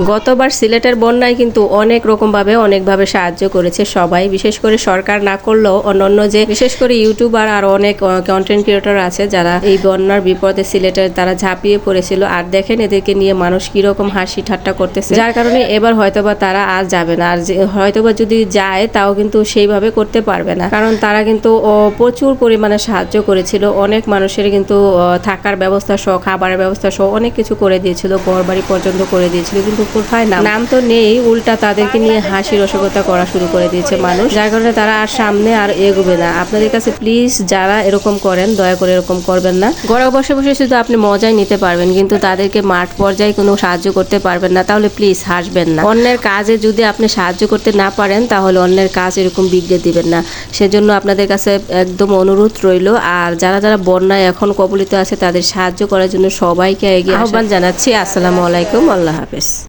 গতবার সিলেটের বন্যায় কিন্তু অনেক রকমভাবে অনেকভাবে সাহায্য করেছে সবাই, বিশেষ করে সরকার না করলেও অন্যান্য যে বিশেষ করে ইউটিউবার আর অনেক কন্টেন্ট ক্রিয়েটর আছে যারা এই বন্যার বিপদে সিলেটের তারা ঝাঁপিয়ে পড়েছিল। আর দেখেন এদেরকে নিয়ে মানুষ কিরকম হাসি ঠাট্টা করতেছে, যার কারণে এবার হয়তোবা তারা আর যাবে না। আর হয়তোবা যদি যায় তাও কিন্তু সেইভাবে করতে পারবে না, কারণ তারা কিন্তু প্রচুর পরিমাণে সাহায্য করেছিল। অনেক মানুষের কিন্তু থাকার ব্যবস্থা সহ খাবারের ব্যবস্থা সহ অনেক কিছু করে দিয়েছিল, ঘর বাড়ি পর্যন্ত করে দিয়েছিল। কিন্তু কোথায় নাম তো নেই, উল্টা তাদেরকে নিয়ে হাসি রসগোল্লা করা শুরু করে দিয়েছে মানুষ, যার কারণে তারা আর সামনে আর এগোবে না। আপনাদের কাছে প্লিজ যারা এরকম করেন দয়া করে এরকম করবেন না। ঘরে বসে বসে শুধু আপনি মজাই নিতে পারবেন, কিন্তু তাদেরকে মাঠ পর্যায়ে কোনো সাহায্য করতে পারবেন না। তাহলে প্লিজ হাসবেন না। অন্যের কাজে যদি আপনি সাহায্য করতে না পারেন তাহলে অন্যের কাজ এরকম বিগড়ে দিবেন না। সেজন্য আপনাদের কাছে একদম অনুরোধ রইল। আর যারা যারা বন্যায় এখন কবলিত আছে তাদের সাহায্য করার জন্য সবাইকে এগিয়ে আহ্বান জানাচ্ছি। আসসালামু আলাইকুম, আল্লাহ হাফেজ।